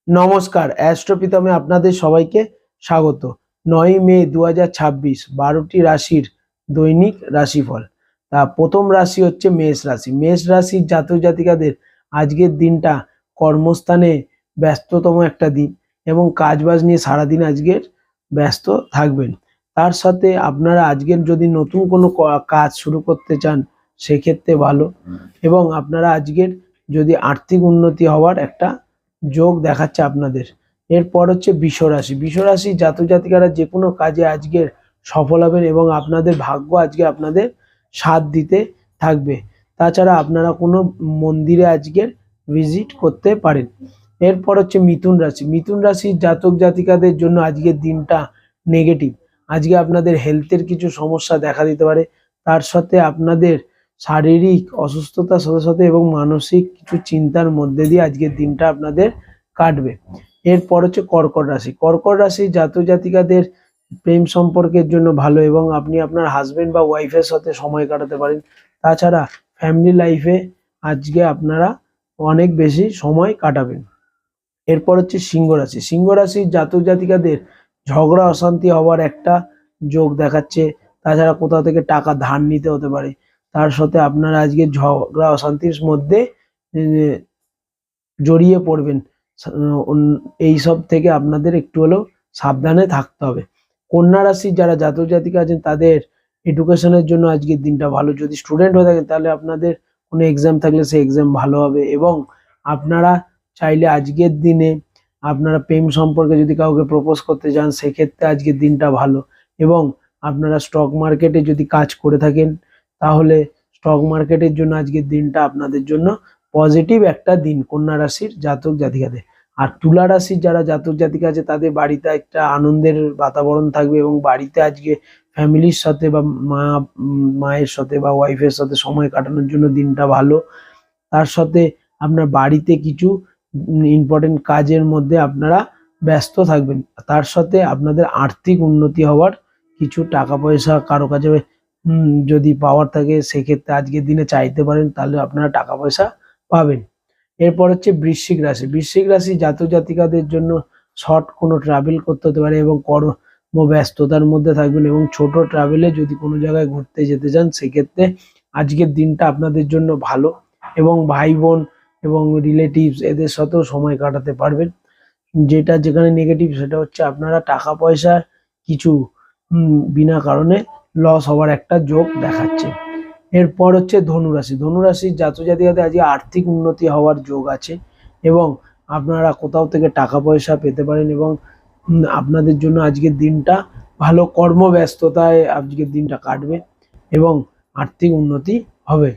নমস্কার, অ্যাস্ট্রোপিতামে আপনাদের সবাইকে স্বাগত। 9 মে 2026 12টি রাশির দৈনিক রাশিফল। তা প্রথম রাশি হচ্ছে মেষ রাশি। মেষ রাশির জাতক জাতিকাদের আজকের দিনটা কর্মস্থানে ব্যস্ততম একটা দিন এবং কাজবাজ নিয়ে সারাদিন আজকের ব্যস্ত থাকবেন। তার সাথে আপনারা আজকের যদি নতুন কোনো কাজ শুরু করতে চান সেক্ষেত্রে ভালো, এবং আপনারা আজকের যদি আর্থিক উন্নতি হওয়ার একটা যোগ দেখাচ্ছে আপনাদের। এরপর হচ্ছে বৃষ রাশি। বৃষ রাশি জাতক জাতিকারা যে কোনো কাজে আজকের সফল হবেন এবং আপনাদের ভাগ্য আজকে আপনাদের সাথ দিতে থাকবে। তাছাড়া আপনারা কোনো মন্দিরে আজকের ভিজিট করতে পারেন। এরপর হচ্ছে মিথুন রাশি। মিথুন রাশির জাতক জাতিকাদের জন্য আজকের দিনটা নেগেটিভ। আজকে আপনাদের হেলথের কিছু সমস্যা দেখা দিতে পারে। তার সাথে আপনাদের শারীরিক অসুস্থতার সাথে সাথে এবং মানসিক কিছু চিন্তার মধ্যে দিয়ে আজকের দিনটা আপনাদের কাটবে। এরপর হচ্ছে কর্কট রাশি। কর্কট রাশি জাতক জাতিকাদের প্রেম সম্পর্কের জন্য ভালো এবং আপনি আপনার হাজবেন্ড বা ওয়াইফের সাথে সময় কাটাতে পারেন। তাছাড়া ফ্যামিলি লাইফে আজকে আপনারা অনেক বেশি সময় কাটাবেন। এরপর হচ্ছে সিংহ রাশি। সিংহ রাশির জাতক জাতিকাদের ঝগড়া অশান্তি হওয়ার একটা যোগ দেখাচ্ছে। তাছাড়া কোথাও থেকে টাকা ধার নিতে হতে পারে। তার সাথে আপনারা আজকে ঝগড়া অশান্তির মধ্যে জড়িয়ে পড়বেন। এই সব থেকে আপনাদের একটু হলেও সাবধানে থাকতে হবে। কন্যা রাশির যারা জাতক জাতিকা আছেন তাদের এডুকেশনের জন্য আজকের দিনটা ভালো। যদি স্টুডেন্ট হয়ে থাকেন তাহলে আপনাদের কোনো এক্সাম থাকলে সেই এক্সাম ভালো হবে, এবং আপনারা চাইলে আজকের দিনে আপনারা প্রেম সম্পর্কে যদি কাউকে প্রপোজ করতে চান সেক্ষেত্রে আজকের দিনটা ভালো। এবং আপনারা স্টক মার্কেটে যদি কাজ করে থাকেন তাহলে স্টক মার্কেটের জন্য আজকের দিনটা আপনাদের জন্য পজিটিভ একটা দিন কন্যা রাশির জাতক জাতিকাদের। আর তুলা রাশির যারা জাতক জাতিকা আছে তাদের বাড়িতে একটা আনন্দের বাতাবরণ থাকবে এবং বাড়িতে আজকে ফ্যামিলির সাথে বা মায়ের সাথে বা ওয়াইফের সাথে সময় কাটানোর জন্য দিনটা ভালো। তার সাথে আপনার বাড়িতে কিছু ইম্পর্টেন্ট কাজের মধ্যে আপনারা ব্যস্ত থাকবেন। তার সাথে আপনাদের আর্থিক উন্নতি হওয়ার কিছু টাকা পয়সা কারো কাছে যদি পাওয়ার থাকে সেক্ষেত্রে আজকের দিনে চাইতে পারেন, তাহলে আপনারা টাকা পয়সা পাবেন। এরপর হচ্ছে বৃশ্চিক রাশি। বৃশ্চিক রাশি জাতক জাতিকাদের জন্য শর্ট কোনো ট্রাভেল করতে হতে পারে এবং কর্মব্যস্ততার মধ্যে থাকবেন, এবং ছোট ট্রাভেলে যদি কোনো জায়গায় ঘুরতে যেতে চান সেক্ষেত্রে আজকের দিনটা আপনাদের জন্য ভালো, এবং ভাই বোন এবং রিলেটিভস এদের সাথেও সময় কাটাতে পারবেন। যেটা যেখানে নেগেটিভ সেটা হচ্ছে আপনারা টাকা পয়সার কিছু বিনা কারণে লস হওয়ার একটা যোগ দেখাচ্ছে। এরপর হচ্ছে ধনুরাশি। ধনুরাশির জাতক জাতিকাদের আজকে আর্থিক উন্নতি হওয়ার যোগ আছে এবং আপনারা কোথাও থেকে টাকা পয়সা পেতে পারেন, এবং আপনাদের জন্য আজকের দিনটা ভালো। কর্মব্যস্ততায় আজকের দিনটা কাটবে এবং আর্থিক উন্নতি হবে।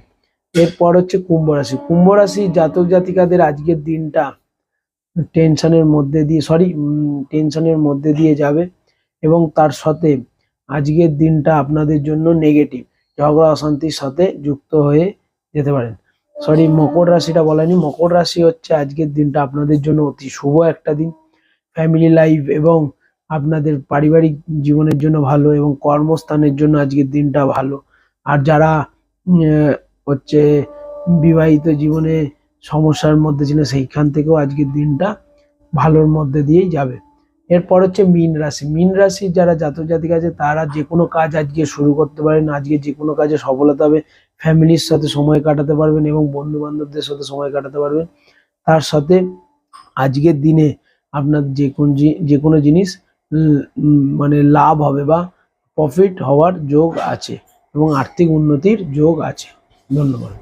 এরপর হচ্ছে কুম্ভ রাশি। কুম্ভ রাশির জাতক জাতিকাদের আজকের দিনটা টেনশনের মধ্যে দিয়ে যাবে, এবং তার সাথে আজকের দিনটা আপনাদের জন্য নেগেটিভ, ঝগড়া অশান্তির সাথে যুক্ত হয়ে যেতে পারেন। মকর রাশিটা বলেনি। মকর রাশি হচ্ছে আজকের দিনটা আপনাদের জন্য অতি শুভ একটা দিন। ফ্যামিলি লাইফ এবং আপনাদের পারিবারিক জীবনের জন্য ভালো, এবং কর্মস্থানের জন্য আজকের দিনটা ভালো। আর যারা হচ্ছে বিবাহিত জীবনে সমস্যার মধ্যে ছিল সেইখান থেকেও আজকের দিনটা ভালোর মধ্যে দিয়েই যাবে। এরপর হচ্ছে মীন রাশি। মীন রাশির যারা জাতক জাতিকা আছে তারা যে কোনো কাজ আজকে শুরু করতে পারেন। আজকে যে কোনো কাজে সফলতা হবে। ফ্যামিলির সাথে সময় কাটাতে পারবেন এবং বন্ধু বান্ধবদের সাথে সময় কাটাতে পারবেন। তার সাথে আজকের দিনে আপনার যে কোনো জিনিস মানে লাভ হবে বা প্রফিট হওয়ার যোগ আছে এবং আর্থিক উন্নতির যোগ আছে। ধন্যবাদ।